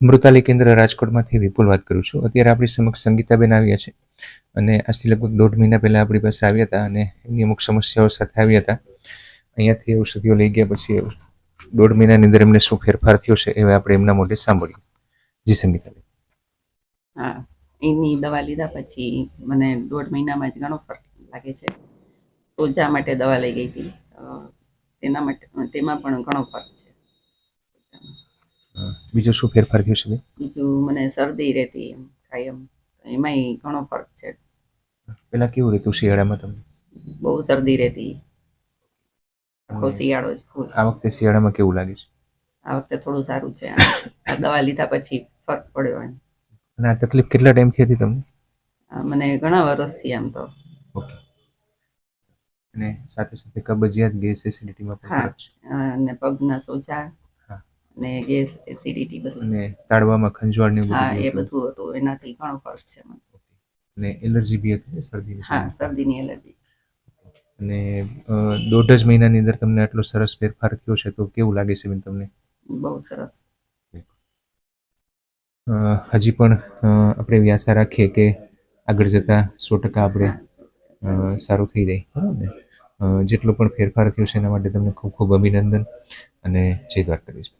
અમૃતાલી કેન્દ્ર રાજકોટમાંથી વિપુલ વાત કરું છું. અત્યારે આપણી સમક્ષ સંગીતાબેન આવ્યા છે અને આજથી લગભગ 1.5 મહિના પહેલાં આપણી પાસે આવ્યા હતા અને એમની અમુક સમસ્યાઓ સાથે આવ્યા હતા. અહીંયાથી ઔષધિઓ લઈ ગયા પછી 1.5 મહિનાની અંદર એમને શું ફેરફાર થયો છે એ આપણે એમના મોઢે સાંભળ્યું. જી સંગીતાબેન. હા, એની દવા લીધા પછી મને 1.5 મહિનામાં જ ઘણો ફરક લાગે છે. સોજા માટે દવા લઈ ગઈ હતી, તેમાં પણ ઘણો ફરક છે. બીજો શું ફેરફાર થયો છે? બીજું મને શરદી રહેતી એમ કાયમ, એમાંય ઘણો ફરક છે. પેલા કેવું રહેતું શિયાળામાં તમને? બહુ શરદી રહેતી, આખો શિયાળો જ ફૂલ. આ વખતે શિયાળામાં કેવું લાગે છે? આ વખતે થોડું સારું છે. આ દવા લીધા પછી ફરક પડ્યો એમ. અને આ તકલીફ કેટલા ટાઈમથી હતી તમને? મને ઘણા વર્ષથી આમ તો. ઓકે. અને સાથે સાથે કબજિયાત, ગેસ, એસિડિટીમાં પણ ફરક છે? હા, અને પગના સોજા અને ગેસ, એસિડિટી બધું. અને તાળવામાં ખંજવાળ ને હા, એ બધું હતું. એનાથી ઘણો ફરક છે મને. અને એલર્જી બી હતી શરદીની? હા, શરદીની એલર્જી. અને 1.5 મહિનાની અંદર તમને આટલો સરસ ફેરફાર થયો છે તો કેવું લાગે છે બેન તમને? બહુ સરસ. હજી પણ આપણે એવી આશા રાખીએ કે આગળ જતા 100% આપણે સારું થઈ જાય. બરાબર ને? જેટલો પણ ફેરફાર થયો છે એના માટે તમને ખૂબ ખૂબ અભિનંદન અને જય દ્વારકાધીશ.